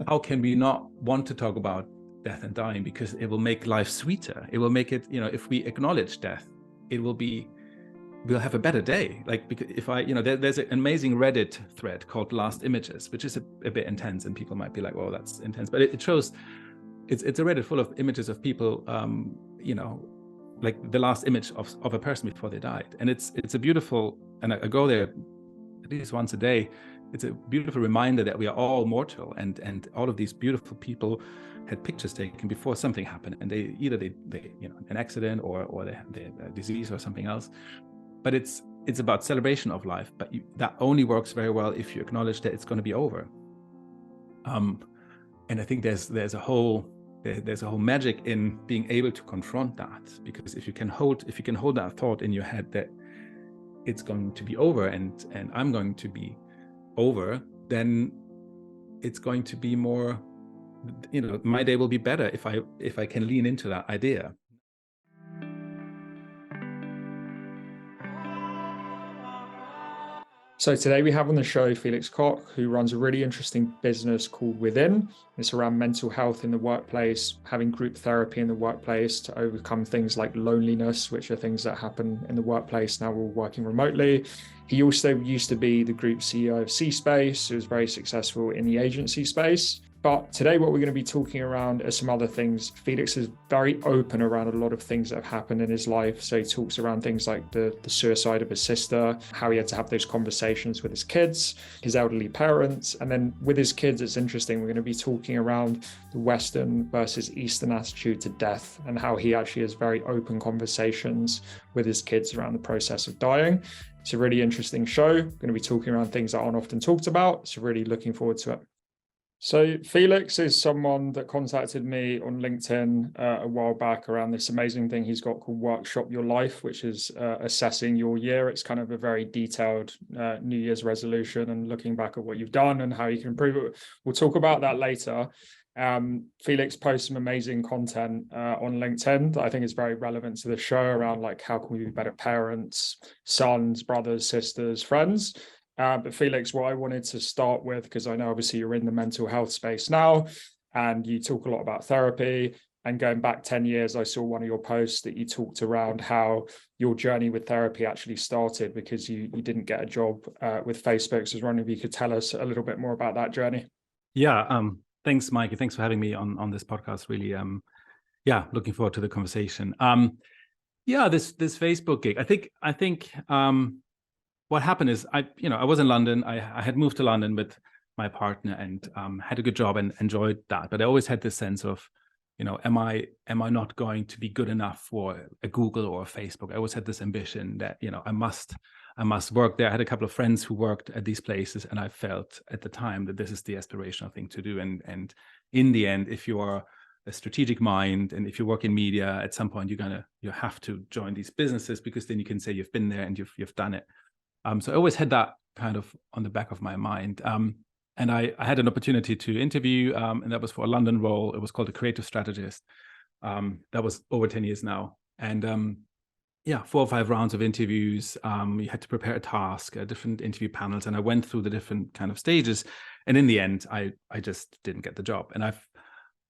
how can we not want to talk about death and dying? Because it will make life sweeter. It will make it, if we acknowledge death, we'll have a better day. Like, because if there's an amazing Reddit thread called Last Images, which is a bit intense, and people might be like, well, that's intense, but it shows, it's a Reddit full of images of people, like the last image of a person before they died. And it's a beautiful, and I go there at least once a day. It's a beautiful reminder that we are all mortal, and all of these beautiful people had pictures taken before something happened, and they either an accident or they had a disease or something else. But it's about celebration of life. But that only works very well if you acknowledge that it's going to be over. And I think there's a whole magic in being able to confront that, because if you can hold that thought in your head that it's going to be over and I'm going to be over, then it's going to be more, my day will be better if I can lean into that idea. So today we have on the show Felix Koch, who runs a really interesting business called Within. It's around mental health in the workplace, having group therapy in the workplace to overcome things like loneliness, which are things that happen in the workplace now we're working remotely. He also used to be the group CEO of C-Space, who was very successful in the agency space. But today what we're going to be talking around are some other things. Felix is very open around a lot of things that have happened in his life. So he talks around things like the suicide of his sister, how he had to have those conversations with his kids, his elderly parents. And then with his kids, it's interesting. We're going to be talking around the Western versus Eastern attitude to death and how he actually has very open conversations with his kids around the process of dying. It's a really interesting show. We're going to be talking around things that aren't often talked about. So really looking forward to it. So Felix is someone that contacted me on LinkedIn a while back around this amazing thing he's got called Workshop Your Life, which is assessing your year. It's kind of a very detailed New Year's resolution and looking back at what you've done and how you can improve it. We'll talk about that later. Felix posts some amazing content on LinkedIn that I think is very relevant to the show around like how can we be better parents, sons, brothers, sisters, friends. But Felix, what I wanted to start with, because I know obviously you're in the mental health space now and you talk a lot about therapy, and going back 10 years, I saw one of your posts that you talked around how your journey with therapy actually started because you didn't get a job with Facebook. So I was wondering if you could tell us a little bit more about that journey. Yeah. Thanks, Mikey. Thanks for having me on this podcast. Really, looking forward to the conversation. This Facebook gig. I think what happened is I was in London. I had moved to London with my partner and had a good job and enjoyed that. But I always had this sense of, am I not going to be good enough for a Google or a Facebook? I always had this ambition that, I must work there. I had a couple of friends who worked at these places, and I felt at the time that this is the aspirational thing to do. And in the end, if you are a strategic mind and if you work in media, at some point you have to join these businesses, because then you can say you've been there and you've done it. So I always had that kind of on the back of my mind. And I had an opportunity to interview, and that was for a London role. It was called a creative strategist. That was over 10 years now. And 4 or 5 rounds of interviews. You had to prepare a task, different interview panels, and I went through the different kind of stages. And in the end, I just didn't get the job. And I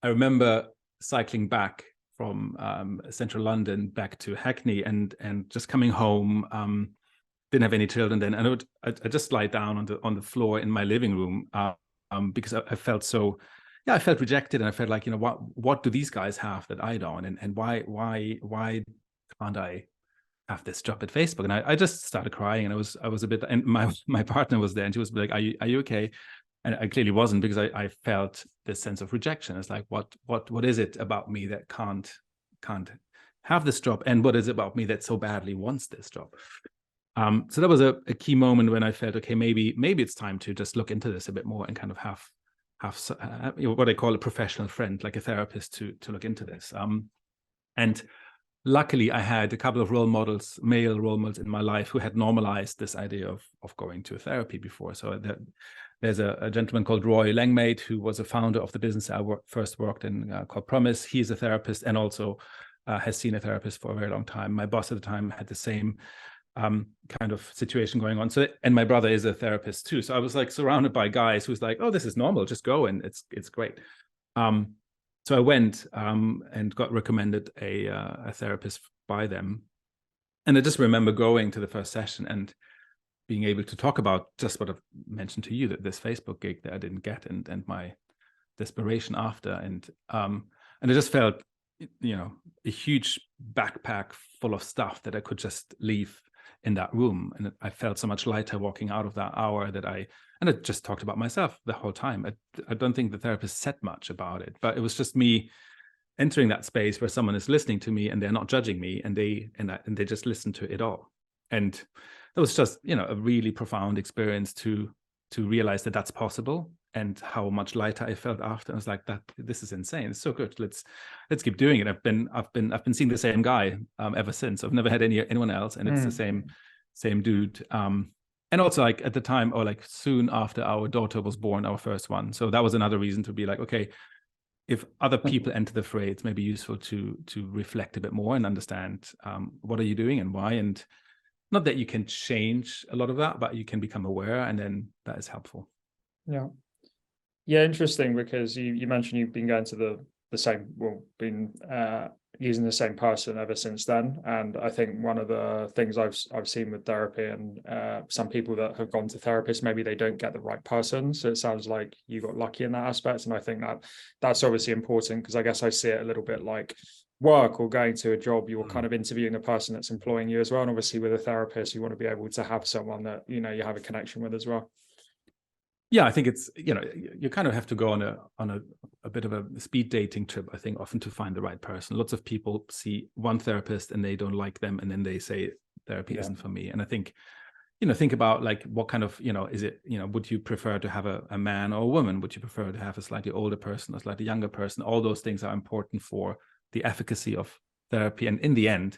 remember cycling back from central London back to Hackney and just coming home. Didn't have any children then, and I just lie down on the floor in my living room because I felt so, I felt rejected, and I felt like, what do these guys have that I don't, and why can't I have this job at Facebook? And I just started crying, and I was a bit, and my partner was there, and she was like, are you okay? And I clearly wasn't, because I felt this sense of rejection. It's like, what is it about me that can't have this job, and what is it about me that so badly wants this job? So that was a key moment when I felt, okay, maybe it's time to just look into this a bit more and kind of have what I call a professional friend, like a therapist, to look into this. And luckily, I had a couple of male role models in my life who had normalized this idea of going to therapy before. So there's a gentleman called Roy Langmaid, who was a founder of the business I first worked in called Promise. He's a therapist and also has seen a therapist for a very long time. My boss at the time had the same kind of situation going on. So, and my brother is a therapist too. So I was like surrounded by guys who's like, oh, this is normal, just go, and it's great. So I went and got recommended a therapist by them. And I just remember going to the first session and being able to talk about just what I've mentioned to you, that this Facebook gig that I didn't get, and my desperation after. And I just felt, a huge backpack full of stuff that I could just leave in that room. And I felt so much lighter walking out of that hour and I just talked about myself the whole time. I don't think the therapist said much about it, but it was just me entering that space where someone is listening to me and they're not judging me, and they just listen to it all. And that was just, a really profound experience to realize that that's possible, and how much lighter I felt after. I was like, this is insane. It's so good. Let's keep doing it. I've been seeing the same guy ever since. I've never had anyone else, and it's the same dude. And also, like, at the time, or like soon after our daughter was born, our first one. So that was another reason to be like, okay, if other people enter the fray, it's maybe useful to reflect a bit more and understand what are you doing and why. And not that you can change a lot of that, but you can become aware, and then that is helpful. Yeah, interesting, because you mentioned you've been going to the same, been using the same person ever since then. And I think one of the things I've seen with therapy, and some people that have gone to therapists, maybe they don't get the right person. So it sounds like you got lucky in that aspect. And I think that's obviously important, because I guess I see it a little bit like work or going to a job. You're kind of interviewing the person that's employing you as well. And obviously with a therapist, you want to be able to have someone that, you have a connection with as well. Yeah, I think it's, you kind of have to go on a bit of a speed dating trip, I think, often to find the right person. Lots of people see one therapist and they don't like them, and then they say therapy isn't for me. And I think, think about like what kind of, is it, would you prefer to have a man or a woman? Would you prefer to have a slightly older person, a slightly younger person? All those things are important for the efficacy of therapy. And in the end,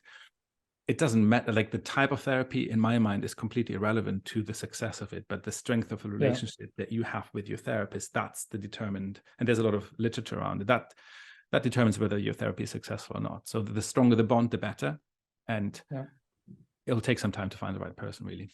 it doesn't matter, like the type of therapy in my mind is completely irrelevant to the success of it, but the strength of a relationship that you have with your therapist, that's the determined, and there's a lot of literature around it, that determines whether your therapy is successful or not. So the stronger the bond, the better. And it'll take some time to find the right person, really.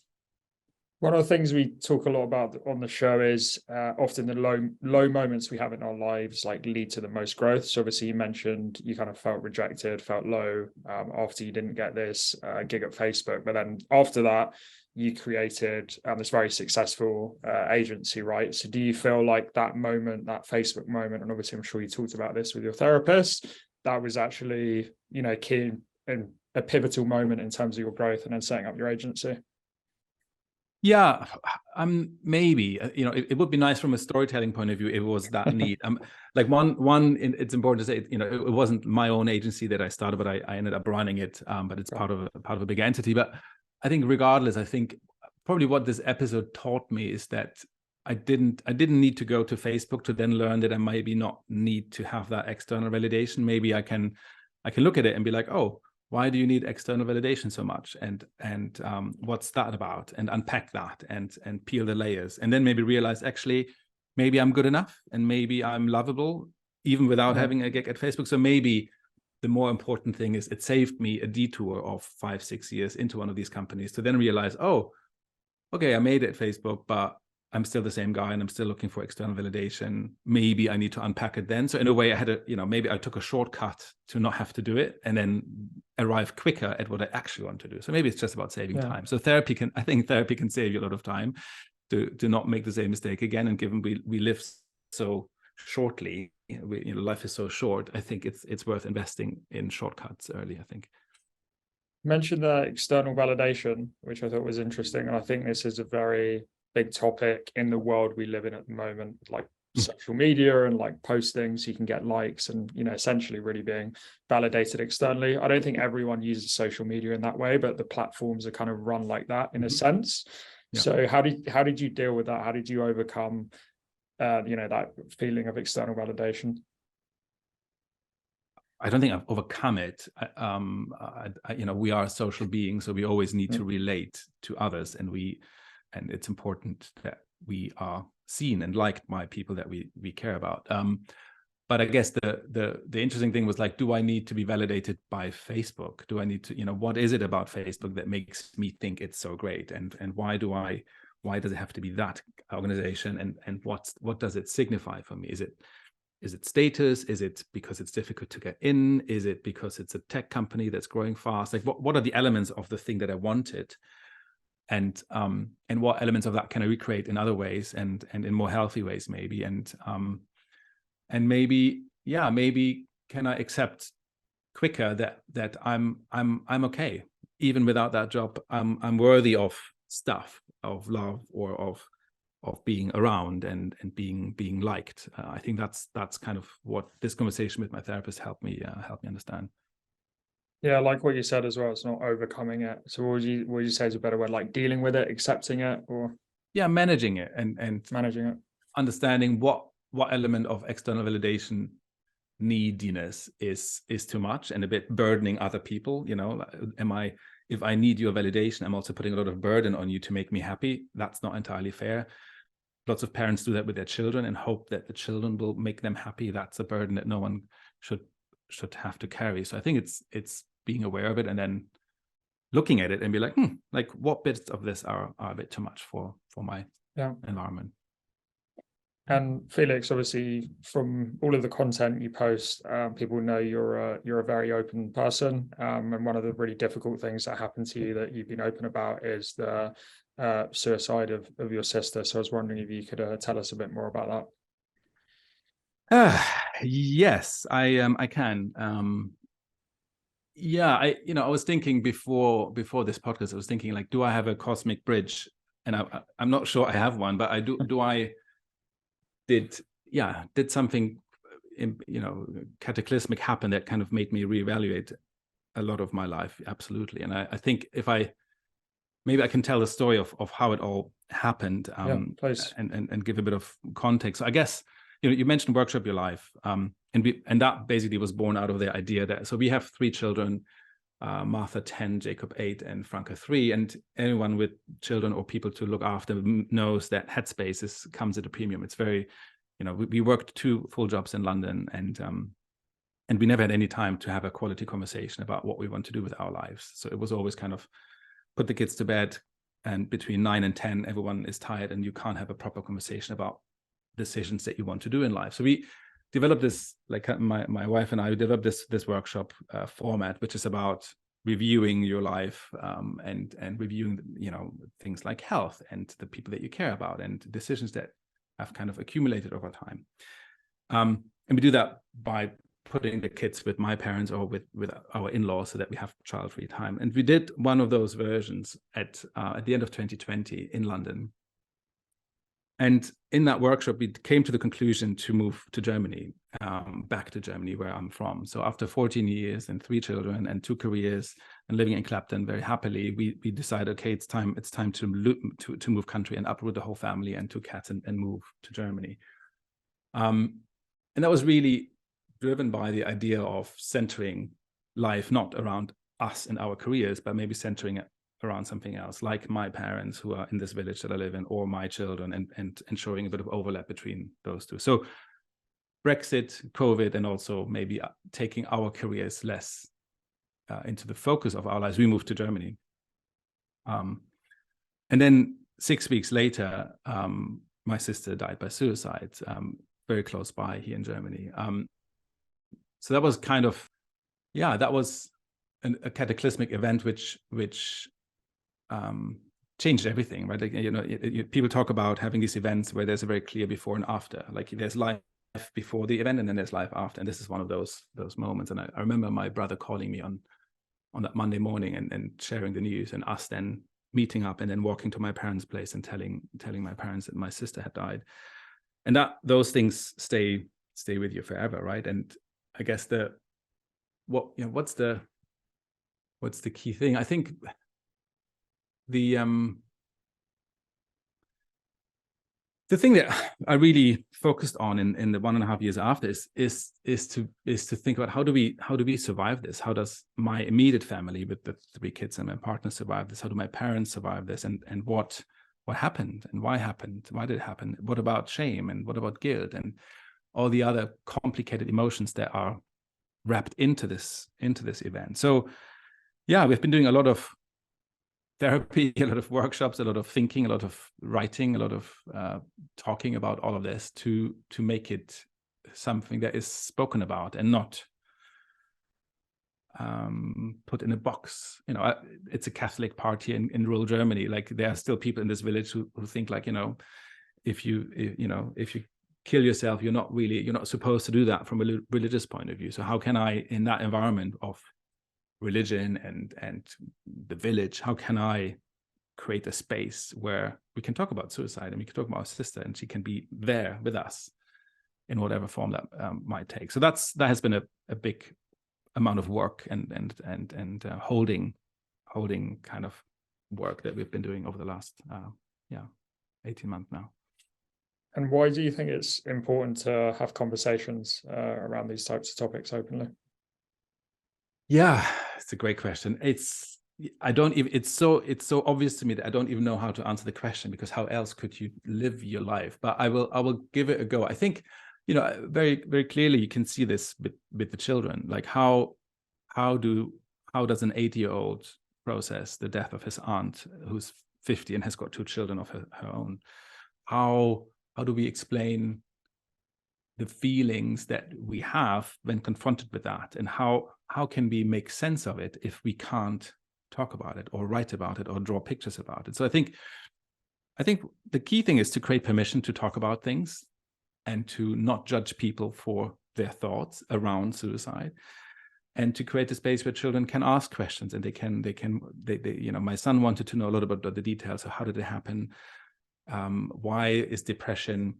One of the things we talk a lot about on the show is often the low moments we have in our lives like lead to the most growth. So obviously you mentioned you kind of felt rejected, felt low after you didn't get this gig at Facebook. But then after that, you created this very successful agency, right? So do you feel like that moment, that Facebook moment, and obviously I'm sure you talked about this with your therapist, that was actually, key and a pivotal moment in terms of your growth and then setting up your agency? Yeah, maybe, it would be nice from a storytelling point of view if it was that neat. Like it's important to say, it wasn't my own agency that I started, but I ended up running it. But it's part of a bigger entity. But I think regardless, I think probably what this episode taught me is that I didn't need to go to Facebook to then learn that I maybe not need to have that external validation. Maybe I can look at it and be like, oh, why do you need external validation so much? And what's that about? And unpack that and peel the layers. And then maybe realize, actually, maybe I'm good enough and maybe I'm lovable even without having a gig at Facebook. So maybe the more important thing is it saved me a detour of 5-6 years into one of these companies to then realize, oh, okay, I made it at Facebook, but I'm still the same guy and I'm still looking for external validation. Maybe I need to unpack it then. So in a way I had maybe I took a shortcut to not have to do it and then arrive quicker at what I actually want to do. So maybe it's just about saving time. So I think therapy can save you a lot of time to not make the same mistake again. And given we live so shortly, life is so short, I think it's worth investing in shortcuts early, I think. You mentioned the external validation, which I thought was interesting. And I think this is a very big topic in the world we live in at the moment, like social media and like postings, you can get likes and, essentially really being validated externally. I don't think everyone uses social media in that way, but the platforms are kind of run like that in a sense. Yeah. So how did you deal with that? How did you overcome, that feeling of external validation? I don't think I've overcome it. We are social beings, so we always need to relate to others, and it's important that we are seen and liked by people that we care about. But I guess the interesting thing was like, do I need to be validated by Facebook? Do I need to, what is it about Facebook that makes me think it's so great? And why does it have to be that organization? And what does it signify for me? Is it status? Is it because it's difficult to get in? Is it because it's a tech company that's growing fast? Like what are the elements of the thing that I wanted? And what elements of that can I recreate in other ways and in more healthy ways maybe? And maybe can I accept quicker that I'm okay, even without that job. I'm worthy of stuff, of love, or of being around and being liked. I think that's kind of what this conversation with my therapist helped me understand. Yeah, I like what you said as well. It's not overcoming it. So what would you say is a better word, like dealing with it, accepting it, or managing it and managing it, understanding what element of external validation neediness is too much and a bit burdening other people. If I need your validation, I'm also putting a lot of burden on you to make me happy. That's not entirely fair. Lots of parents do that with their children and hope that the children will make them happy. That's a burden that no one should have to carry. So I think it's being aware of it and then looking at it and be like, like what bits of this are a bit too much for my environment. And Felix, obviously, from all of the content you post, people know you're a very open person. And one of the really difficult things that happened to you that you've been open about is the suicide of your sister. So I was wondering if you could tell us a bit more about that. Yes, I can. I was thinking before this podcast, I was thinking like, do I have a cosmic bridge? And I'm not sure I have one, but I do. Did something, cataclysmic happen that kind of made me reevaluate a lot of my life? Absolutely. And I think maybe I can tell the story of how it all happened, please. and give a bit of context. So I guess, you mentioned Workshop Your Life, and that basically was born out of the idea that, so we have 3 children, Martha 10, Jacob 8, and Franca 3. And anyone with children or people to look after knows that headspace comes at a premium. It's very, we worked 2 full jobs in London, and we never had any time to have a quality conversation about what we want to do with our lives. So it was always kind of put the kids to bed, and between 9 and 10, everyone is tired, and you can't have a proper conversation about decisions that you want to do in life. So we developed this, like my wife and I developed this workshop format, which is about reviewing your life, and reviewing, things like health and the people that you care about and decisions that have kind of accumulated over time. And we do that by putting the kids with my parents or with our in-laws so that we have child-free time. And we did one of those versions at the end of 2020 in London. And in that workshop, we came to the conclusion to move to Germany, back to Germany, where I'm from. So after 14 years and 3 children and 2 careers and living in Clapton very happily, we decided, okay, it's time to move country and uproot the whole family and 2 cats and move to Germany. And that was really driven by the idea of centering life not around us and our careers, but maybe centering it around something else, like my parents who are in this village that I live in, or my children, and ensuring a bit of overlap between those 2. So Brexit, COVID, and also maybe taking our careers less into the focus of our lives, we moved to Germany. And then 6 weeks later, my sister died by suicide, very close by here in Germany. So that was kind of, that was a cataclysmic event which changed everything, right? Like, people talk about having these events where there's a very clear before and after. Like there's life before the event and then there's life after. And this is one of those moments. And I remember my brother calling me on that Monday morning and sharing the news, and us then meeting up and then walking to my parents' place and telling my parents that my sister had died. And those things stay with you forever, right? And I guess what's the key thing? I think the thing that I really focused on in the 1.5 years after is to think about how do we survive this? How does my immediate family with the 3 kids and my partner survive this? How do my parents survive this? And what happened and why happened? Why did it happen? What about shame and what about guilt? And all the other complicated emotions that are wrapped into this event. So yeah, we've been doing a lot of therapy, a lot of workshops, a lot of thinking, a lot of writing, a lot of talking about all of this to make it something that is spoken about and not put in a box. You know, it's a Catholic party in rural Germany. Like, there are still people in this village who think, like, you know, if you kill yourself, you're not supposed to do that from a religious point of view. So how can I, in that environment of religion and the village, how can I create a space where we can talk about suicide and we can talk about our sister and she can be there with us in whatever form that might take. So that has been a big amount of work and holding kind of work that we've been doing over the last 18 months now. And why do you think it's important to have conversations around these types of topics openly? Yeah, it's a great question. It's so obvious to me that I don't even know how to answer the question, because how else could you live your life? But I will give it a go. I think, you know, very, very clearly you can see this with the children. Like, how does an 80-year-old process the death of his aunt who's 50 and has got 2 children of her own? How do we explain the feelings that we have when confronted with that, and how can we make sense of it if we can't talk about it or write about it or draw pictures about it? So I think the key thing is to create permission to talk about things and to not judge people for their thoughts around suicide, and to create a space where children can ask questions and they you know, my son wanted to know a lot about the details of how did it happen, why is depression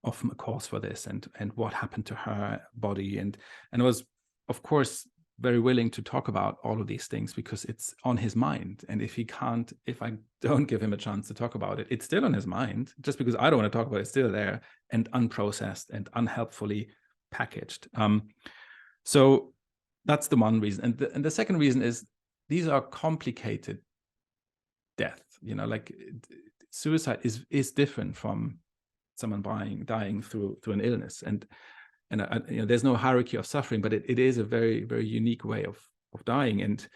often a cause for this, and what happened to her body, and I was, of course, very willing to talk about all of these things because it's on his mind. And if I don't give him a chance to talk about it, it's still on his mind. Just because I don't want to talk about it, it's still there and unprocessed and unhelpfully packaged. So that's the one reason. And the second reason is these are complicated deaths. You know, like, suicide is different from someone dying through an illness, and you know, there's no hierarchy of suffering, but it is a very, very unique way of dying, and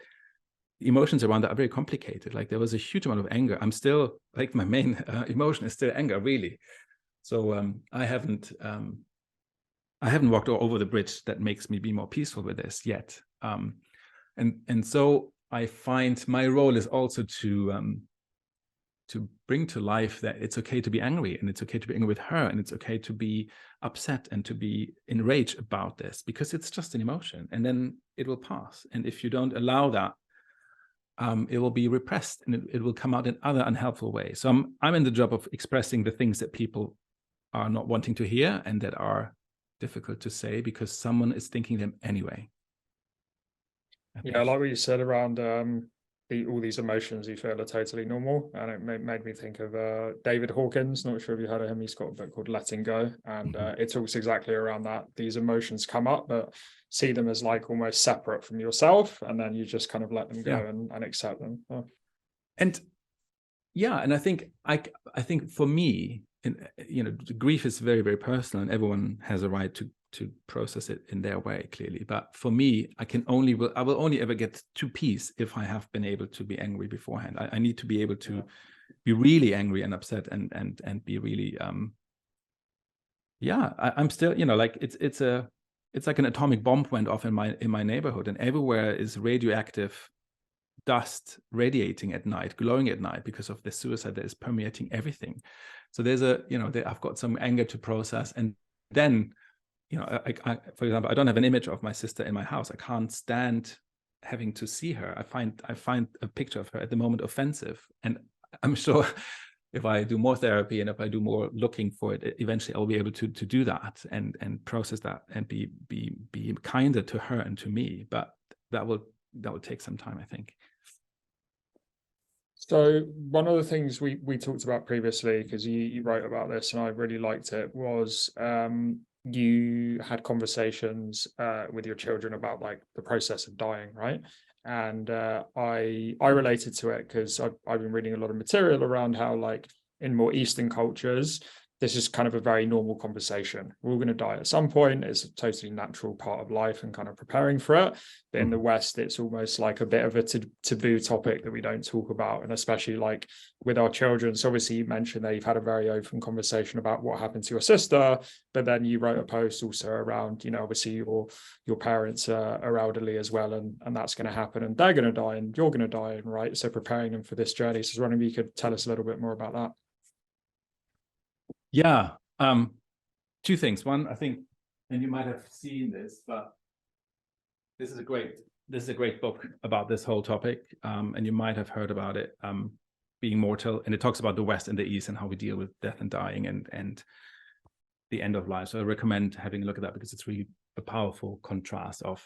the emotions around that are very complicated. Like, there was a huge amount of anger. I'm still, like, my main emotion is still anger, really. So I haven't walked over the bridge that makes me be more peaceful with this yet. And so I find my role is also to bring to life that it's okay to be angry, and it's okay to be angry with her, and it's okay to be upset and to be enraged about this, because it's just an emotion and then it will pass. And if you don't allow that, it will be repressed and it will come out in other unhelpful ways. So I'm in the job of expressing the things that people are not wanting to hear and that are difficult to say because someone is thinking them anyway. Yeah, I like what you said around all these emotions you feel are totally normal, and it made me think of David Hawkins. Not sure if you heard of him. He's got a book called Letting Go, and it talks exactly around that. These emotions come up, but see them as like almost separate from yourself, and then you just kind of let them go and accept them. And I think for me, you know, grief is very, very personal, and everyone has a right to process it in their way, clearly. But for me, I will only ever get to peace if I have been able to be angry beforehand. I need to be able to be really angry and upset and be really I'm still, you know, like, it's like an atomic bomb went off in my neighborhood, and everywhere is radioactive dust radiating at night, glowing at night, because of the suicide that is permeating everything. So there's I've got some anger to process, and then, you know, I, for example, I don't have an image of my sister in my house. I can't stand having to see her. I find a picture of her at the moment offensive, and I'm sure if I do more therapy and if I do more looking for it, eventually I'll be able to do that and process that and be kinder to her and to me. But that will take some time, I think. So one of the things we talked about previously, because you wrote about this and I really liked it, was you had conversations with your children about like the process of dying, right? And I related to it because I've been reading a lot of material around how, like, in more Eastern cultures, this is kind of a very normal conversation. We're all going to die at some point. It's a totally natural part of life and kind of preparing for it. But in the West, it's almost like a bit of a taboo topic that we don't talk about. And especially like with our children. So obviously you mentioned that you've had a very open conversation about what happened to your sister, but then you wrote a post also around, you know, obviously your parents are elderly as well, and that's going to happen, and they're going to die, and you're going to die, right? So preparing them for this journey. So I was wondering if you could tell us a little bit more about that. Yeah, two things. One, I think, and you might have seen this, but this is a great book about this whole topic, and you might have heard about it, Being Mortal, and it talks about the West and the East and how we deal with death and dying and the end of life. So I recommend having a look at that, because it's really a powerful contrast of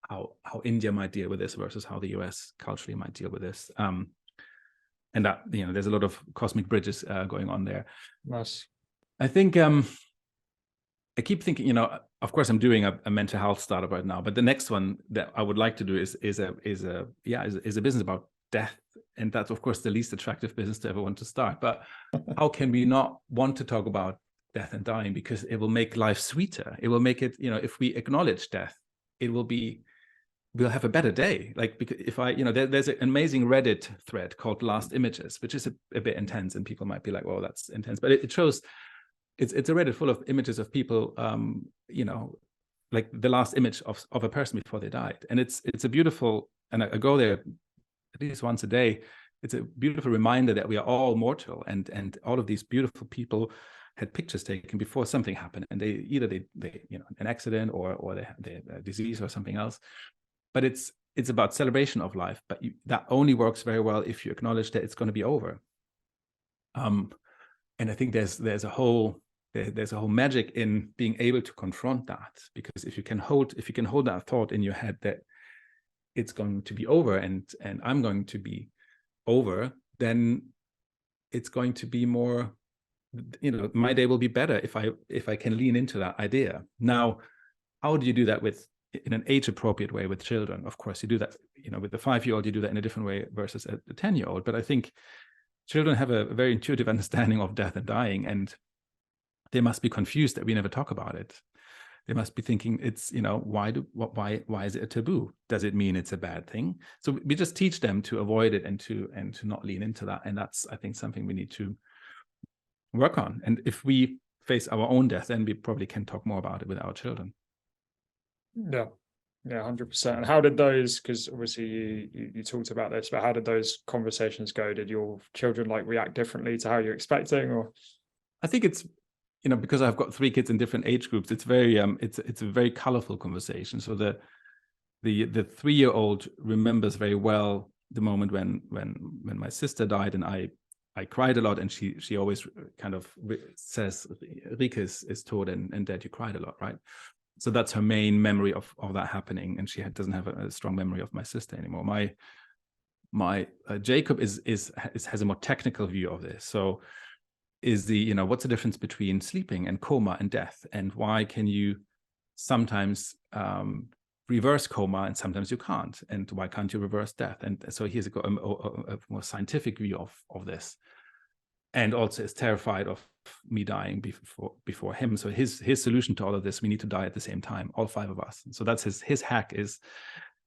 how India might deal with this versus how the US culturally might deal with this. And that, you know, there's a lot of cosmic bridges going on there. Nice. I think I keep thinking, you know, of course I'm doing a mental health startup right now, but the next one that I would like to do is a business about death, and that's of course the least attractive business to ever want to start. But how can we not want to talk about death and dying? Because it will make life sweeter. It will make it, you know, if we acknowledge death, we'll have a better day. Like, because if there's an amazing Reddit thread called Last Images, which is a bit intense, and people might be like, well, that's intense, but it shows, it's a Reddit full of images of people, you know, like the last image of a person before they died. And it's a beautiful, and I go there at least once a day. It's a beautiful reminder that we are all mortal, and all of these beautiful people had pictures taken before something happened, and they either you know, an accident or they a disease or something else. But it's about celebration of life, but that only works very well if you acknowledge that it's going to be over. And I think there's a whole magic in being able to confront that, because if you can hold that thought in your head that it's going to be over and I'm going to be over, then it's going to be more, you know, my day will be better if I can lean into that idea. Now, how do you do that in an age-appropriate way with children? Of course, you do that, you know, with the 5-year-old, you do that in a different way versus a 10-year-old. But I think children have a very intuitive understanding of death and dying, and they must be confused that we never talk about it. They must be thinking, it's, you know, why is it a taboo? Does it mean it's a bad thing? So we just teach them to avoid it and to not lean into that. And that's, I think, something we need to work on. And if we face our own death, then we probably can talk more about it with our children. Yeah, 100%. And how did those, because obviously you talked about this, but how did those conversations go? Did your children like react differently to how you're expecting? Or I think it's, you know, because I've got 3 kids in different age groups, it's very it's a very colorful conversation. So the 3-year-old remembers very well the moment when my sister died, and I cried a lot, and she always kind of says, Rika is tot, and Dad, you cried a lot, right? So that's her main memory of that happening, and she doesn't have a strong memory of my sister anymore. My Jacob has a more technical view of this. So you know, what's the difference between sleeping and coma and death, and why can you sometimes reverse coma and sometimes you can't, and why can't you reverse death? And so he's got a more scientific view of this, and also is terrified of me dying before him. So his solution to all of this, we need to die at the same time, all 5 of us. So that's his hack, is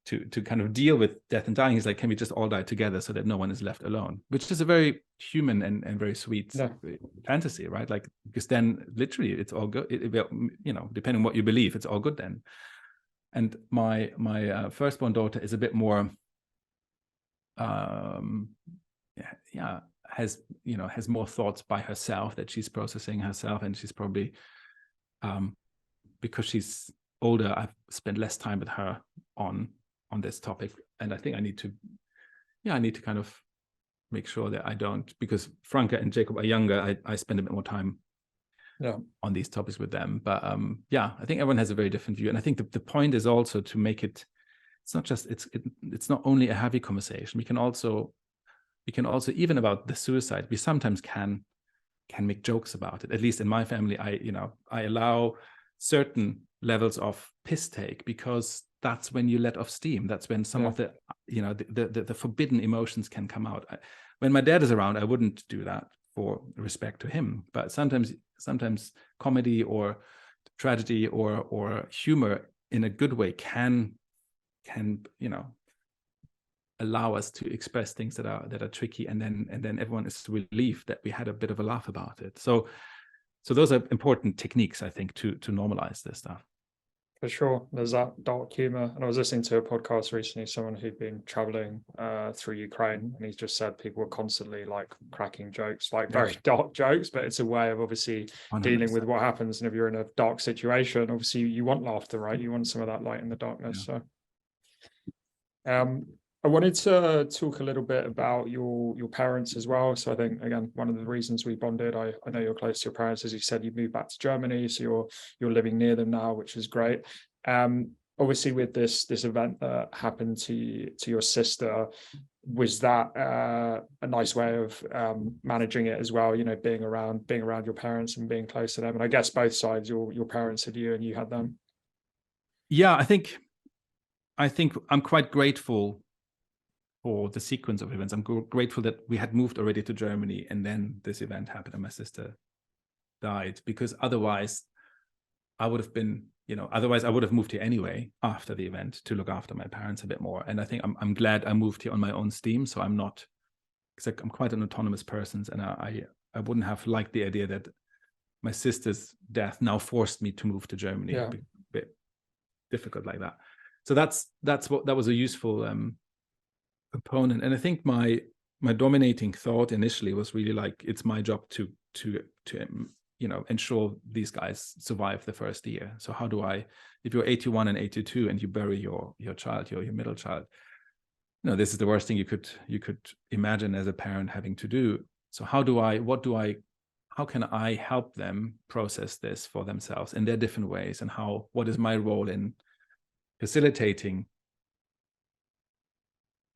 to kind of deal with death and dying. He's like, can we just all die together so that no one is left alone? Which is a very human and very sweet fantasy, right? Like, because then literally it's all good. You know, depending on what you believe, it's all good then. And my firstborn daughter is a bit more, has more thoughts by herself that she's processing herself, and she's probably, because she's older, I've spent less time with her on this topic, and I think I need to kind of make sure that I don't, because Franca and Jacob are younger, I spend a bit more time on these topics with them. But I think everyone has a very different view, and I think the point is also to make it, it's not only a heavy conversation. We can also even about the suicide, we sometimes can make jokes about it. At least in my family, I allow certain levels of piss take, because that's when you let off steam. That's when some of the forbidden emotions can come out. When my dad is around, I wouldn't do that for respect to him. But sometimes comedy or tragedy or humor in a good way can allow us to express things that are tricky, and then everyone is relieved that we had a bit of a laugh about it. So those are important techniques, I think, to normalize this stuff. For sure. There's that dark humor. And I was listening to a podcast recently, someone who'd been traveling through Ukraine, and he's just said people were constantly like cracking jokes, like very dark jokes, but it's a way of obviously 100%. dealing with what happens. And if you're in a dark situation, obviously you want laughter, right? You want some of that light in the darkness. Yeah. So I wanted to talk a little bit about your parents as well. So I think, again, one of the reasons we bonded, I know you're close to your parents, as you said, you moved back to Germany, so you're living near them now, which is great. Obviously, with this event that happened to your sister, was that a nice way of managing it as well? Being around your parents and being close to them. And I guess both sides, your parents had you and you had them. Yeah, I think I'm quite grateful for the sequence of events. I'm grateful that we had moved already to Germany, and then this event happened and my sister died, because otherwise I would have moved here anyway after the event to look after my parents a bit more. And I think I'm glad I moved here on my own steam. So I'm not, because I'm quite an autonomous person, and I wouldn't have liked the idea that my sister's death now forced me to move to Germany. Yeah. A bit difficult like that. So that was a useful component. And I think my dominating thought initially was really like, it's my job to ensure these guys survive the first year. So how do I, if you're 81 and 82 and you bury your child, your middle child, this is the worst thing you could imagine as a parent having to do. So how can I help them process this for themselves in their different ways, and what is my role in facilitating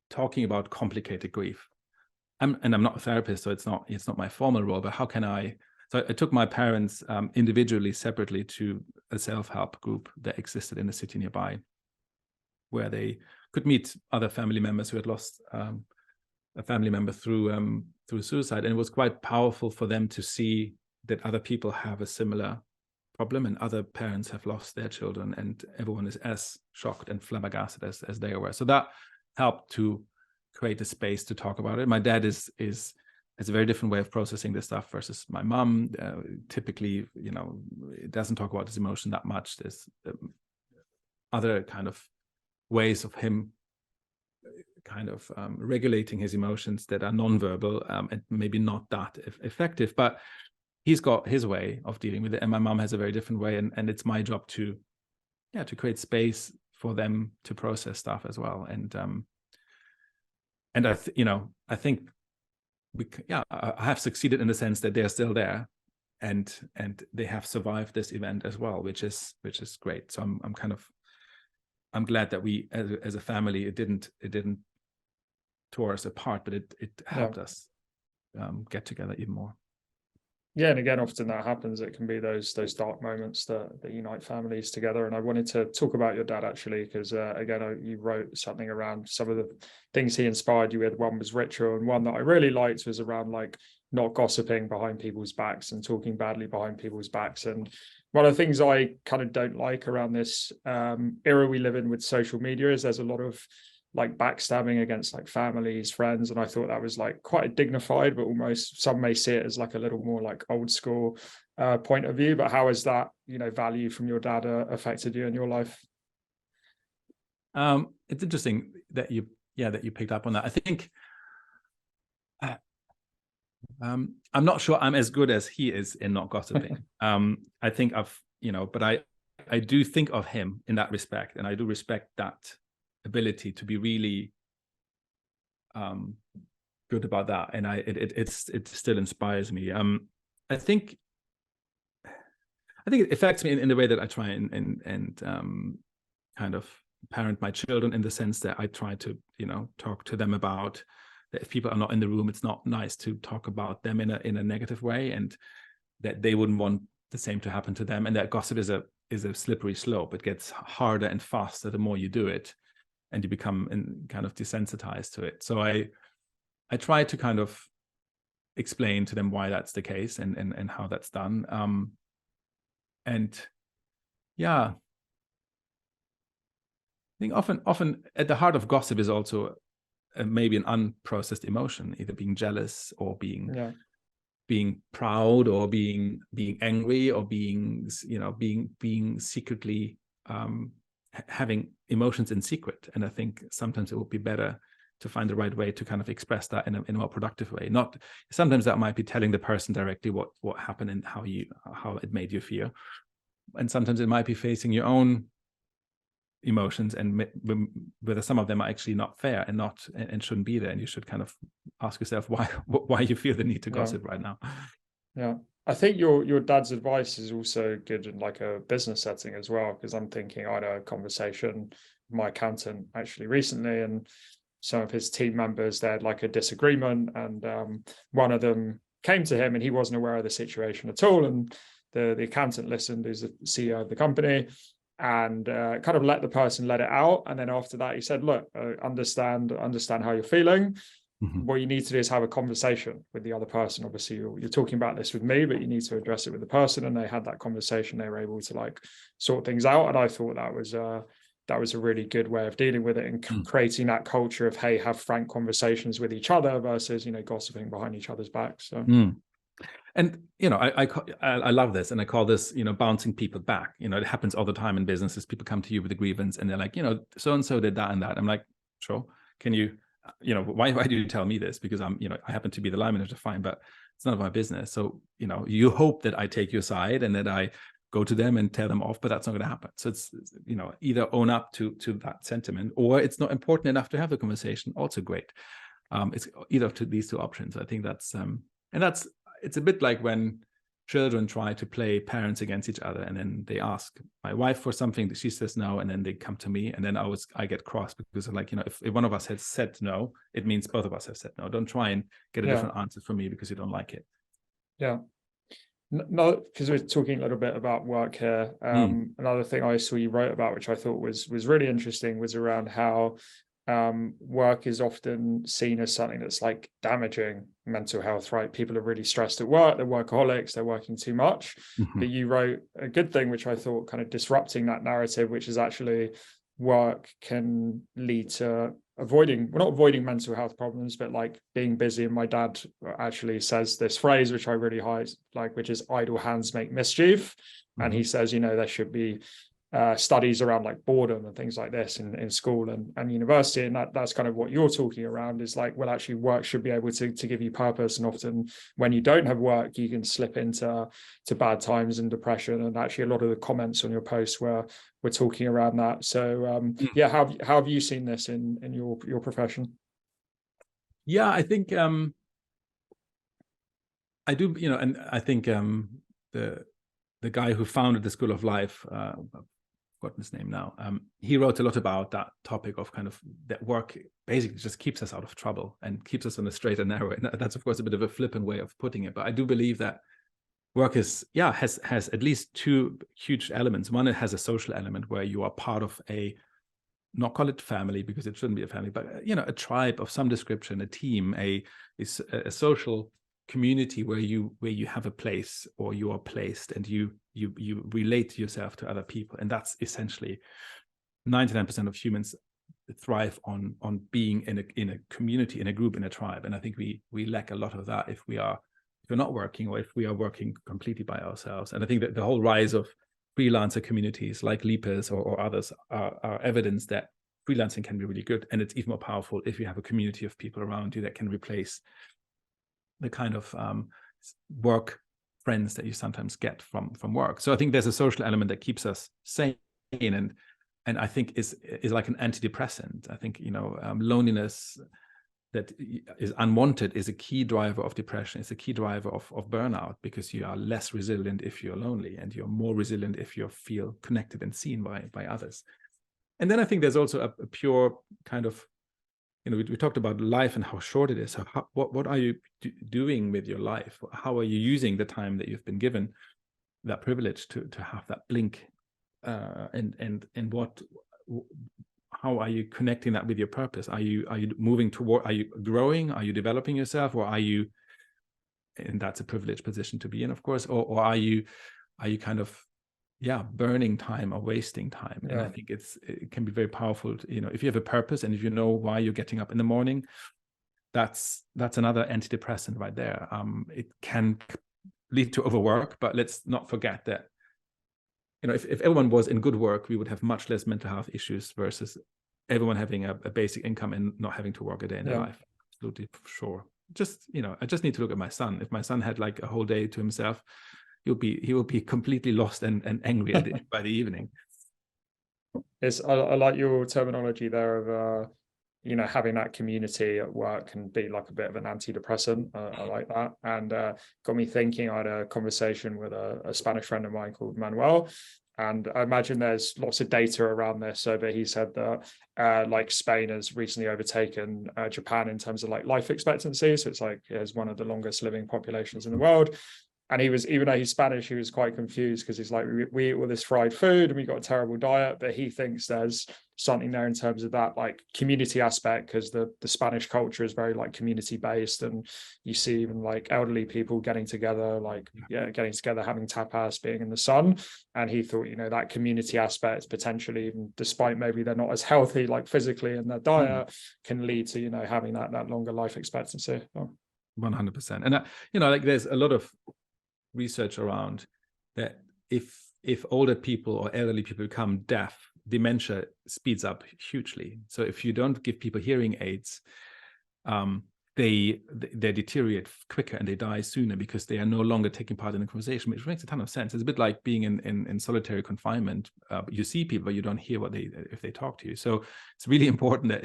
talking about complicated grief? I'm not a therapist, so it's not my formal role, but how can I? So I took my parents individually, separately, to a self-help group that existed in the city nearby, where they could meet other family members who had lost a family member through suicide. And it was quite powerful for them to see that other people have a similar problem, and other parents have lost their children, and everyone is as shocked and flabbergasted as they were. So that helped to create a space to talk about it. My dad has a very different way of processing this stuff versus my mom. Typically, it doesn't talk about his emotion that much. There's other kind of ways of him kind of regulating his emotions that are nonverbal and maybe not that effective, but he's got his way of dealing with it, and my mom has a very different way, and it's my job to create space for them to process stuff as well. And I think I have succeeded in the sense that they're still there, and they have survived this event as well, which is great. So I'm glad that we as a family, it didn't tore us apart, but it helped us get together even more. Yeah, and again, often that happens. It can be those dark moments that unite families together. And I wanted to talk about your dad, actually, because again, you wrote something around some of the things he inspired you with. One was ritual, and one that I really liked was around like not gossiping behind people's backs and talking badly behind people's backs. And one of the things I kind of don't like around this era we live in with social media is there's a lot of like backstabbing against like families, friends. And I thought that was like quite dignified, but almost some may see it as like a little more like old school point of view. But how has that, value from your dad affected you in your life? It's interesting that you picked up on that. I think I'm not sure I'm as good as he is in not gossiping. I think but I do think of him in that respect, and I do respect that ability to be really good about that, and it still inspires me. I think it affects me in the way that I try and kind of parent my children, in the sense that I try to talk to them about that if people are not in the room, it's not nice to talk about them in a negative way, and that they wouldn't want the same to happen to them, and that gossip is a slippery slope. It gets harder and faster the more you do it, and you become kind of desensitized to it. So I try to kind of explain to them why that's the case and how that's done. And yeah, I think often at the heart of gossip is also maybe an unprocessed emotion, either being jealous or being proud or being angry or being secretly having emotions in secret. And I think sometimes it would be better to find the right way to kind of express that in a more productive way. Not sometimes that might be telling the person directly what happened and how it made you feel, and sometimes it might be facing your own emotions and whether some of them are actually not fair and shouldn't be there, and you should kind of ask yourself why you feel the need to gossip right now. Yeah, I think your dad's advice is also good in like a business setting as well, because I'm thinking I had a conversation with my accountant actually recently, and some of his team members, they had like a disagreement, and one of them came to him and he wasn't aware of the situation at all, and the accountant listened, who's the CEO of the company, and kind of let the person let it out. And then after that, he said, look, understand how you're feeling. Mm-hmm. What you need to do is have a conversation with the other person. Obviously, you're talking about this with me, but you need to address it with the person. And they had that conversation. They were able to like sort things out. And I thought that was a really good way of dealing with it and creating that culture of, hey, have frank conversations with each other versus, gossiping behind each other's backs. So. And, I love this, and I call this, bouncing people back. It happens all the time in businesses. People come to you with a grievance and they're like, so-and-so did that and that. I'm like, sure. Can you, why do you tell me this? Because I happen to be the line manager, fine, but it's none of my business. So, you hope that I take your side and that I go to them and tell them off, but that's not going to happen. So it's, either own up to that sentiment, or it's not important enough to have the conversation. Also great. It's either of these two options. I think that's, it's a bit like when children try to play parents against each other, and then they ask my wife for something, she says no, and then they come to me, and then I get cross because I'm like, if one of us has said no, it means both of us have said no. Don't try and get a different answer from me because you don't like it. Yeah. No, because we're talking a little bit about work here. Another thing I saw you wrote about, which I thought was really interesting, was around how work is often seen as something that's like damaging mental health, right? People are really stressed at work, they're workaholics, they're working too much. But you wrote a good thing, which I thought kind of disrupting that narrative, which is actually work can lead to not avoiding mental health problems, but like being busy. And my dad actually says this phrase, which I really like, which is idle hands make mischief. And he says, there should be studies around like boredom and things like this in school and university, and that's kind of what you're talking around, is like, well, actually work should be able to give you purpose, and often when you don't have work you can slip into bad times and depression, and actually a lot of the comments on your posts were talking around that. So how have you seen this in your profession? I think I do, and I think the guy who founded the School of Life, forgotten his name now, he wrote a lot about that topic of kind of that work basically just keeps us out of trouble and keeps us on the straight and narrow. And that's of course a bit of a flippant way of putting it, but I do believe that work has at least two huge elements. One, it has a social element where you are part of not call it family because it shouldn't be a family, but a tribe of some description, a team, a social community where you have a place, or you are placed, and you relate yourself to other people. And that's essentially 99% of humans thrive on being in a community, in a group, in a tribe. And I think we lack a lot of that if we're not working, or if we are working completely by ourselves. And I think that the whole rise of freelancer communities like Leapers or others are evidence that freelancing can be really good, and it's even more powerful if you have a community of people around you that can replace the kind of work friends that you sometimes get from work. So I think there's a social element that keeps us sane, and I think is like an antidepressant. I think loneliness that is unwanted is a key driver of depression. It's a key driver of burnout, because you are less resilient if you're lonely, and you're more resilient if you feel connected and seen by others. And then I think there's also a pure kind of, we talked about life and how short it is. So what are you doing with your life? How are you using the time that you've been given, that privilege to have that blink? And how are you connecting that with your purpose? Are you moving toward? Are you growing? Are you developing yourself, or are you and that's a privileged position to be in, of course, or are you kind of burning time or wasting time? And I think it can be very powerful to, if you have a purpose and if you know why you're getting up in the morning, that's another antidepressant right there. It can lead to overwork, but let's not forget that, if everyone was in good work, we would have much less mental health issues versus everyone having a basic income and not having to work a day in their life. Absolutely, for sure. Just, I just need to look at my son. If my son had like a whole day to himself, he will be completely lost and angry by the evening. I like your terminology there of having that community at work can be like a bit of an antidepressant. I like that, and got me thinking. I had a conversation with a Spanish friend of mine called Manuel, and I imagine there's lots of data around this. So, but he said that like Spain has recently overtaken Japan in terms of like life expectancy. So it's like it's one of the longest living populations in the world. And he was, even though he's Spanish, he was quite confused because he's like, we eat all this fried food and we got a terrible diet. But he thinks there's something there in terms of that like community aspect, because the Spanish culture is very like community based, and you see even like elderly people getting together, having tapas, being in the sun. And he thought, that community aspect potentially, even despite maybe they're not as healthy like physically in their diet, can lead to having that longer life expectancy. 100%. And like there's a lot of research around that if older people or elderly people become deaf, dementia speeds up hugely. So if you don't give people hearing aids, they deteriorate quicker and they die sooner because they are no longer taking part in the conversation, which makes a ton of sense. It's a bit like being in solitary confinement. You see people, but you don't hear if they talk to you. So it's really important that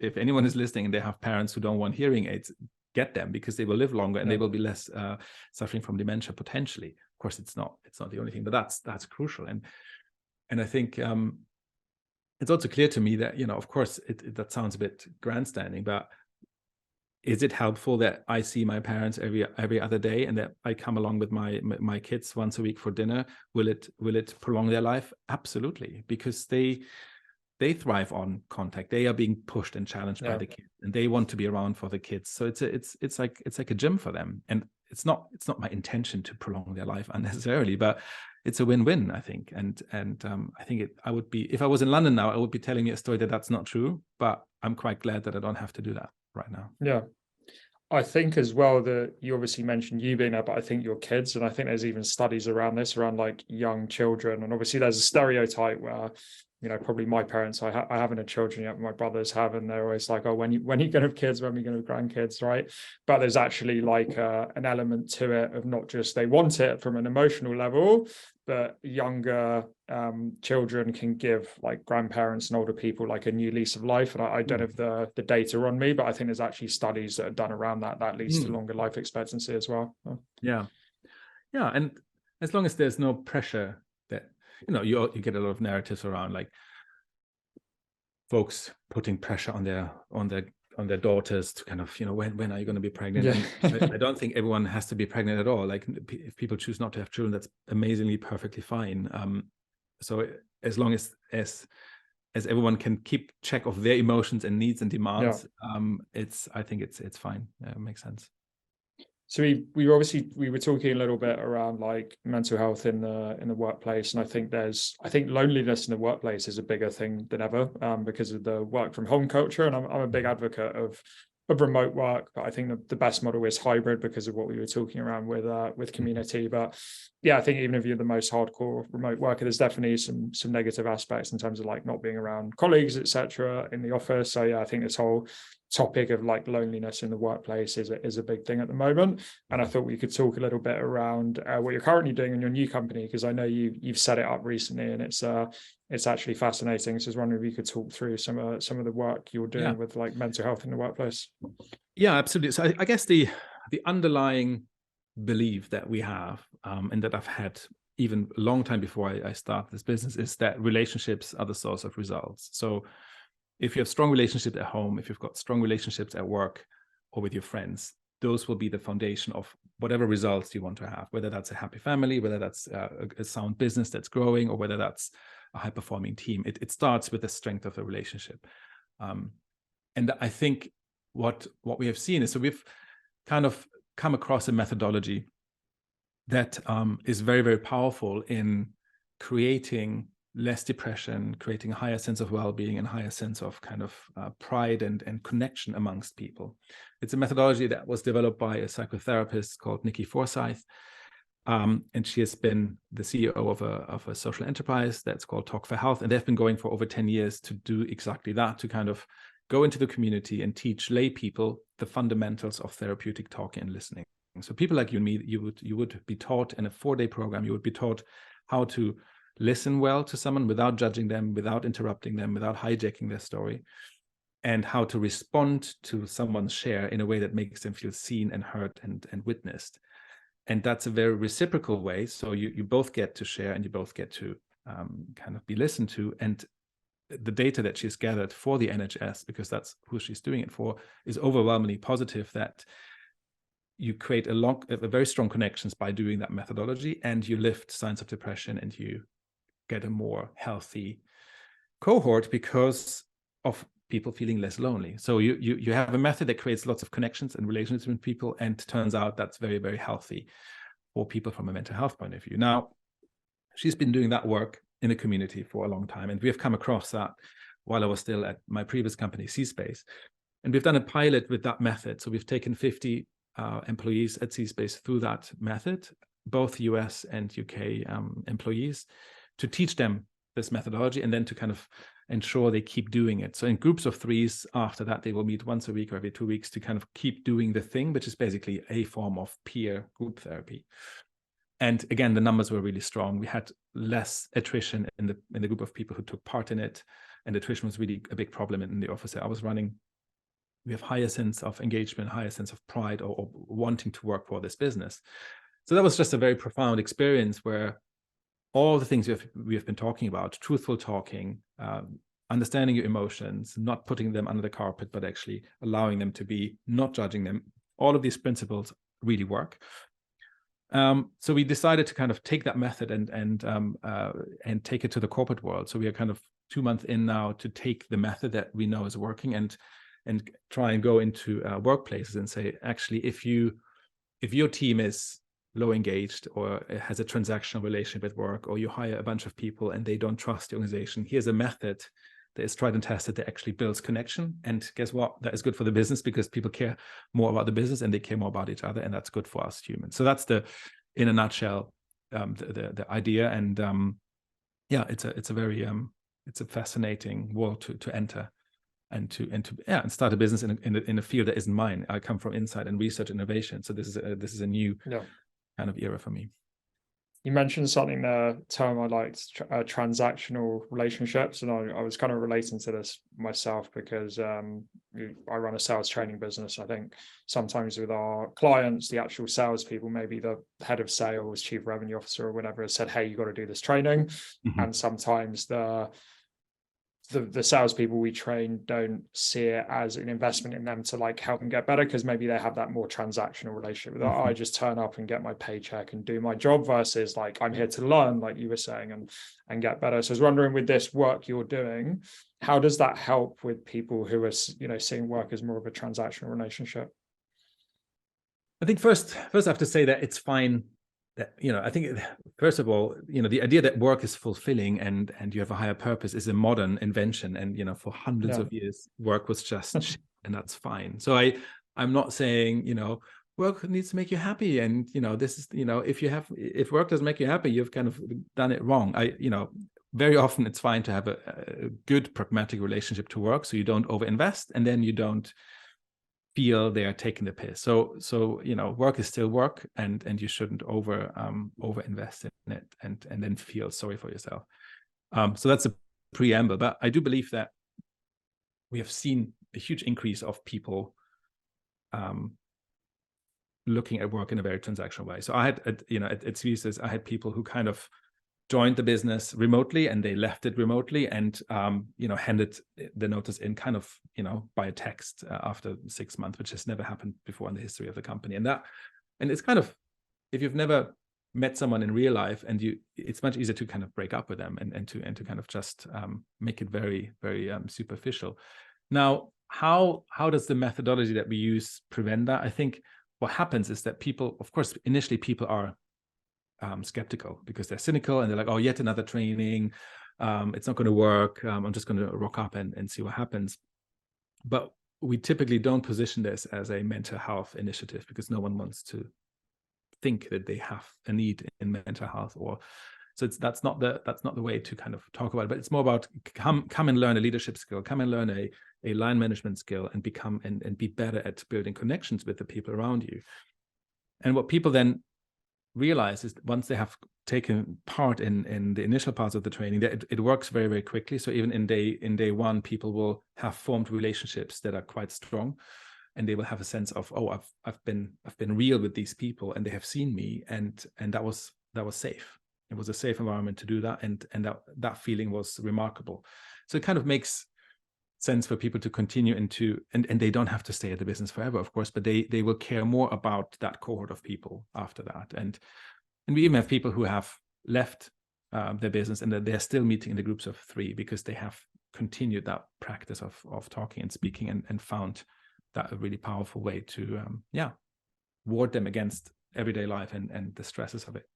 if anyone is listening and they have parents who don't want hearing aids, get them, because they will live longer and they will be less suffering from dementia potentially. Of course, it's not the only thing, but that's crucial. And I think it's also clear to me that, of course, that sounds a bit grandstanding, but is it helpful that I see my parents every other day and that I come along with my kids once a week for dinner? Will it prolong their life? Absolutely, because they thrive on contact. They are being pushed and challenged by the kids, and they want to be around for the kids. So it's like a gym for them. And it's not my intention to prolong their life unnecessarily, but it's a win-win, I think. And I think I would be, if I was in London now, I would be telling you a story that's not true, but I'm quite glad that I don't have to do that right now. Yeah. I think as well that you obviously mentioned you being there, but I think your kids, and I think there's even studies around this, around like young children. And obviously there's a stereotype where, probably my parents, I haven't had children yet, but my brothers have, and they're always like, oh, when you going to have kids, when are you going to have grandkids, right? But there's actually like an element to it of not just they want it from an emotional level, but younger children can give like grandparents and older people like a new lease of life. And I don't have the data on me, but I think there's actually studies that are done around that leads to longer life expectancy as well. Yeah. And as long as there's no pressure that, you get a lot of narratives around like folks putting pressure on their daughters to kind of, when are you going to be pregnant? Yeah. I don't think everyone has to be pregnant at all. Like if people choose not to have children, that's amazingly perfectly fine. So as long as everyone can keep check of their emotions and needs and demands, I think it's fine. It makes sense. So we were talking a little bit around like mental health in the workplace, and I think loneliness in the workplace is a bigger thing than ever because of the work from home culture. And I'm a big advocate of remote work, but I think the best model is hybrid because of what we were talking around with community. But I think even if you're the most hardcore remote worker, there's definitely some negative aspects in terms of like not being around colleagues, etc., in the office. So I think this whole topic of like loneliness in the workplace is a big thing at the moment. And I thought we could talk a little bit around what you're currently doing in your new company, because I know you've set it up recently, and it's actually fascinating. So I was wondering if you could talk through some of the work you're doing with like mental health in the workplace. Yeah, absolutely. So I guess the underlying belief that we have, and that I've had even a long time before I started this business, is that relationships are the source of results. So if you have strong relationships at home, if you've got strong relationships at work or with your friends, those will be the foundation of whatever results you want to have, whether that's a happy family, whether that's a sound business that's growing, or whether that's a high-performing team. It starts with the strength of the relationship. And I think what we have seen is, so we've kind of come across a methodology that is very, very powerful in creating less depression, creating a higher sense of well-being and a higher sense of kind of pride and connection amongst people. It's a methodology that was developed by a psychotherapist called Nikki Forsyth. And she has been the CEO of a social enterprise that's called Talk for Health. And they've been going for over 10 years to do exactly that, to kind of go into the community and teach lay people the fundamentals of therapeutic talking and listening. So people like you and me, you would be taught in a 4-day program, you would be taught how to listen well to someone without judging them, without interrupting them, without hijacking their story, and how to respond to someone's share in a way that makes them feel seen and heard and witnessed. And that's a very reciprocal way. So you both get to share and you both get to kind of be listened to. And the data that she's gathered for the NHS, because that's who she's doing it for, is overwhelmingly positive, that you create a very strong connections by doing that methodology, and you lift signs of depression and you get a more healthy cohort because of people feeling less lonely. So you have a method that creates lots of connections and relationships with people, and turns out that's very, very healthy for people from a mental health point of view. Now, she's been doing that work in the community for a long time, and we have come across that while I was still at my previous company, C-Space. And we've done a pilot with that method. So we've taken 50 employees at C-Space through that method, both US and UK employees, to teach them this methodology and then to kind of ensure they keep doing it. So in groups of 3s, after that, they will meet once a week or every 2 weeks to kind of keep doing the thing, which is basically a form of peer group therapy. And again, the numbers were really strong. We had less attrition in the group of people who took part in it. And attrition was really a big problem in the office that I was running. We have higher sense of engagement, higher sense of pride or wanting to work for this business. So that was just a very profound experience where all the things we have been talking about, truthful talking, understanding your emotions, not putting them under the carpet, but actually allowing them to be, not judging them, all of these principles really work. So we decided to kind of take that method and take it to the corporate world. So we are kind of 2 months in now to take the method that we know is working and try and go into workplaces and say, actually, if your team is low engaged or has a transactional relationship at work, or you hire a bunch of people and they don't trust the organization, here's a method that is tried and tested that actually builds connection. And guess what? That is good for the business because people care more about the business and they care more about each other, and that's good for us humans. So that's in a nutshell, the idea. And yeah, it's a fascinating world to enter. And start a business in a field that isn't mine. I come from insight and research innovation, so this is a new kind of era for me. You mentioned something there, term I liked, transactional relationships, and I was kind of relating to this myself because I run a sales training business. I think sometimes with our clients, the actual salespeople, maybe the head of sales, chief revenue officer, or whatever, has said, "Hey, you got to do this training," and sometimes the salespeople we train don't see it as an investment in them to like help them get better, because maybe they have that more transactional relationship with I just turn up and get my paycheck and do my job, versus like I'm here to learn, like you were saying, and get better. So I was wondering, with this work you're doing, how does that help with people who are seeing work as more of a transactional relationship? I think first I have to say that it's fine. That, I think, first of all, the idea that work is fulfilling and you have a higher purpose is a modern invention. And, for hundreds of years, work was just shit, and that's fine. So I'm not saying, work needs to make you happy. And, this is, if work doesn't make you happy, you've kind of done it wrong. Very often it's fine to have a good pragmatic relationship to work, so you don't overinvest and then you don't feel they are taking the piss. So work is still work, and you shouldn't over invest in it and then feel sorry for yourself. So that's a preamble. But I do believe that we have seen a huge increase of people looking at work in a very transactional way. So I had at Swiss, I had people who kind of joined the business remotely and they left it remotely and handed the notice in kind of by a text after 6 months, which has never happened before in the history of the company. And it's kind of, if you've never met someone in real life, and it's much easier to kind of break up with them and to kind of just make it very, very superficial. Now, how does the methodology that we use prevent that? I think what happens is that people, of course, initially people are skeptical because they're cynical and they're like, oh, yet another training. It's not going to work. I'm just going to rock up and see what happens. But we typically don't position this as a mental health initiative because no one wants to think that they have a need in mental health, or so that's not the way to kind of talk about it. But it's more about come and learn a leadership skill, come and learn a line management skill, and become and be better at building connections with the people around you. And what people then realize is that once they have taken part in the initial parts of the training, that it works very, very quickly. So even in day one, people will have formed relationships that are quite strong, and they will have a sense of, oh, I've been real with these people, and they have seen me, and that was safe. It was a safe environment to do that, and that feeling was remarkable. So it kind of makes sense for people to continue into, and they don't have to stay at the business forever, of course, but they will care more about that cohort of people after that. And we even have people who have left their business and that they're still meeting in the groups of 3 because they have continued that practice of talking and speaking and found that a really powerful way to ward them against everyday life and the stresses of it.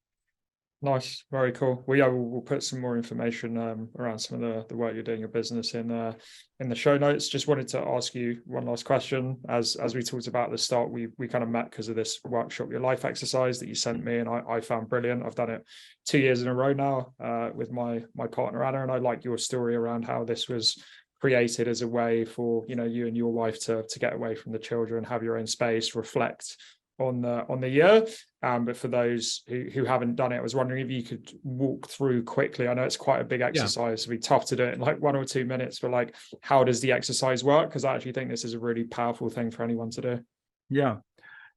Nice, very cool. Well, yeah, we'll put some more information around some of the work you're doing in your business in the show notes. Just wanted to ask you one last question. As we talked about at the start, we kind of met because of this workshop your life exercise that you sent me, and I found brilliant. I've done it 2 years in a row now with my partner Anna, and I like your story around how this was created as a way for you and your wife to get away from the children, have your own space, reflect on the year. But for those who haven't done it, I was wondering if you could walk through quickly. I know it's quite a big exercise. It'd be tough to do it in like 1 or 2 minutes, but like, how does the exercise work? Because I actually think this is a really powerful thing for anyone to do. Yeah,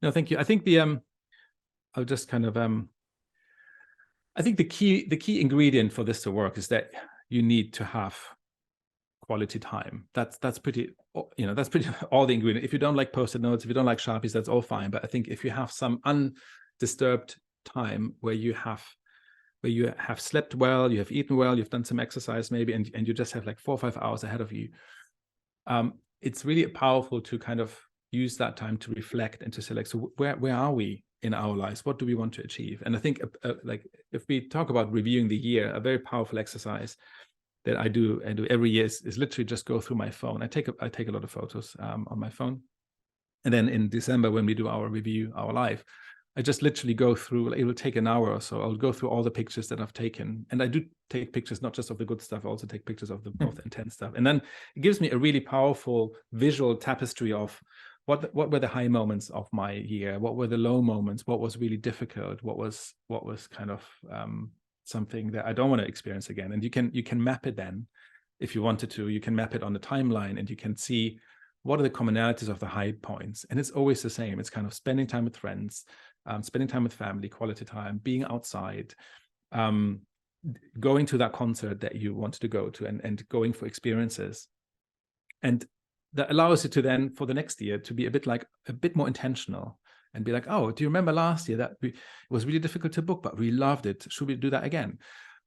no, thank you. I think I'll just kind of I think the key ingredient for this to work is that you need to have quality time. That's pretty all the ingredient. If you don't like post-it notes, if you don't like Sharpies, that's all fine. But I think if you have some undisturbed time where you have slept well, you have eaten well, you've done some exercise maybe, and you just have like 4 or 5 hours ahead of you, it's really powerful to kind of use that time to reflect and to select, so where are we in our lives? What do we want to achieve? And I think like if we talk about reviewing the year, a very powerful exercise that I do every year is literally just go through my phone. I take a lot of photos on my phone, and then in December when we do our review, our live, I just literally go through. It will take an hour or so. I'll go through all the pictures that I've taken, and I do take pictures not just of the good stuff. I also take pictures of the both intense stuff, and then it gives me a really powerful visual tapestry of what were the high moments of my year, what were the low moments, what was really difficult, what was kind of something that I don't want to experience again. And you can map it then, if you wanted to. You can map it on the timeline, and you can see what are the commonalities of the high points. And it's always the same. It's kind of spending time with friends, spending time with family, quality time, being outside, going to that concert that you wanted to go to, and going for experiences. And that allows you to then, for the next year, to be a bit more intentional and be like, oh, do you remember last year that it was really difficult to book, but we loved it. Should we do that again?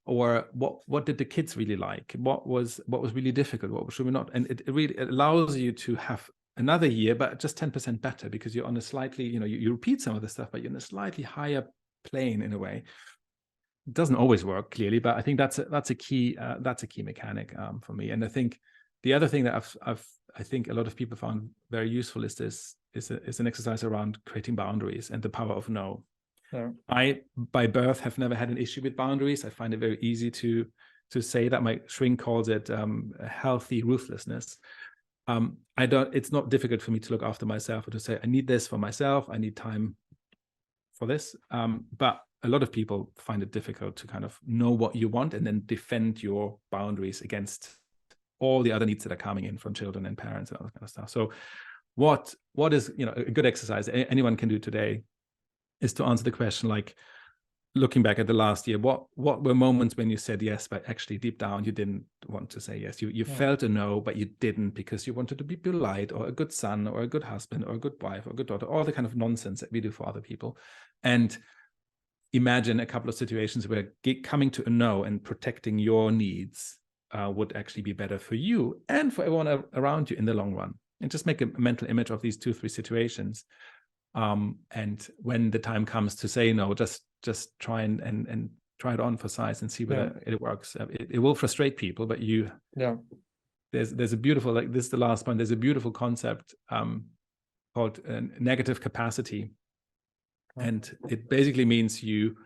Or what did the kids really like? What was really difficult? What should we not? And it really allows you to have another year, but just 10% better, because you're on a slightly, you repeat some of the stuff, but you're in a slightly higher plane in a way. It doesn't always work, clearly, but I think that's a key mechanic for me. And I think the other thing that I think a lot of people found very useful is an exercise around creating boundaries and the power of no. Yeah. I, by birth, have never had an issue with boundaries. I find it very easy to say that. My shrink calls it a healthy ruthlessness. It's not difficult for me to look after myself or to say, I need this for myself. I need time for this. But a lot of people find it difficult to kind of know what you want and then defend your boundaries against all the other needs that are coming in from children and parents and all that kind of stuff. So what is, a good exercise anyone can do today is to answer the question, like, looking back at the last year, what were moments when you said yes, but actually deep down you didn't want to say yes? You felt a no, but you didn't, because you wanted to be polite, or a good son, or a good husband, or a good wife, or a good daughter, all the kind of nonsense that we do for other people. And imagine a couple of situations where coming to a no and protecting your needs would actually be better for you and for everyone around you in the long run. And just make a mental image of these 2-3 situations. And when the time comes to say no, just try and try it on for size and see whether it works. It will frustrate people, but there's a beautiful, like this is the last point, there's a beautiful concept called negative capacity. And it basically means you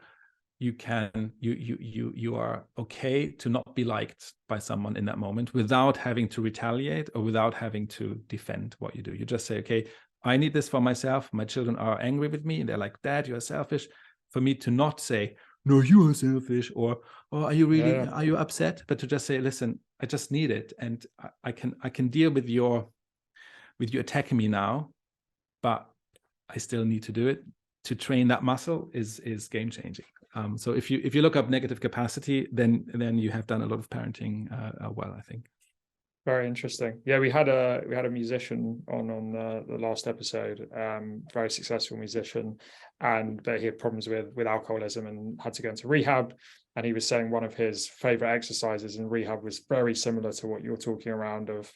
are okay to not be liked by someone in that moment without having to retaliate or without having to defend what you do. You just say, okay, I need this for myself. My children are angry with me and they're like, Dad, you're selfish. For me to not say, no, you are selfish, or oh, are you really, are you upset? But to just say, listen, I just need it. And I can deal with you attacking me now, but I still need to do it. To train that muscle is game changing. So if you look up negative capacity, then you have done a lot of parenting well, I think. Very interesting. Yeah, we had a musician on the last episode, very successful musician, but he had problems with alcoholism and had to go into rehab. And he was saying one of his favorite exercises in rehab was very similar to what you're talking around, of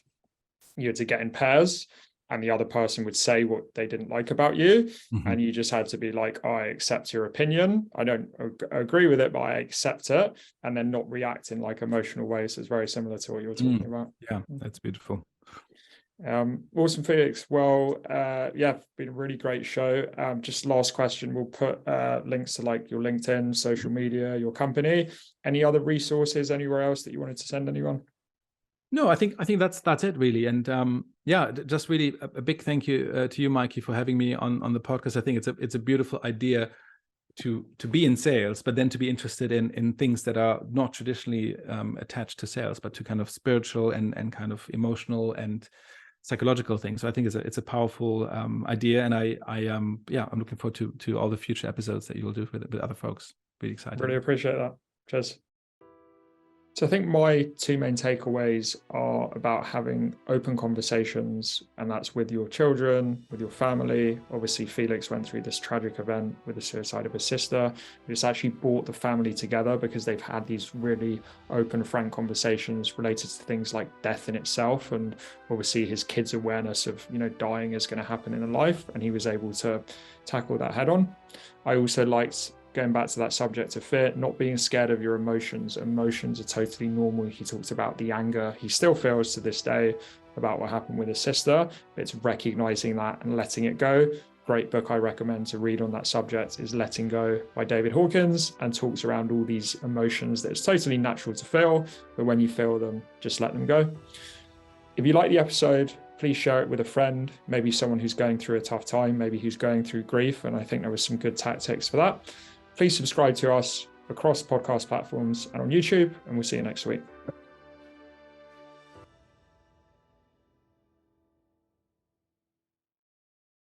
you had to get in pairs and the other person would say what they didn't like about you. Mm-hmm. And you just had to be like, oh, I accept your opinion. I don't agree with it, but I accept it, and then not react in like emotional ways. So it's very similar to what you're talking about. Yeah, that's beautiful. Awesome, Felix. Well, been a really great show. Just last question, we'll put links to like your LinkedIn, social media, your company. Any other resources anywhere else that you wanted to send anyone? No, I think that's it really. And just really a big thank you to you, Mikey, for having me on the podcast. I think it's a beautiful idea to be in sales, but then to be interested in things that are not traditionally attached to sales, but to kind of spiritual and kind of emotional and psychological things. So I think it's a powerful idea, and I'm looking forward to all the future episodes that you will do with other folks. Really excited. Really appreciate that. Cheers. So I think my two main takeaways are about having open conversations, and that's with your children, with your family. Obviously, Felix went through this tragic event with the suicide of his sister. It's actually brought the family together because they've had these really open, frank conversations related to things like death in itself, and obviously his kids' awareness of, dying is going to happen in life, and he was able to tackle that head on. I also liked, going back to that subject of fear, not being scared of your emotions. Emotions are totally normal. He talked about the anger he still feels to this day about what happened with his sister. It's recognizing that and letting it go. Great book I recommend to read on that subject is Letting Go by David Hawkins, and talks around all these emotions that it's totally natural to feel, but when you feel them, just let them go. If you like the episode, please share it with a friend, maybe someone who's going through a tough time, maybe who's going through grief, and I think there was some good tactics for that. Please subscribe to us across podcast platforms and on YouTube, and we'll see you next week.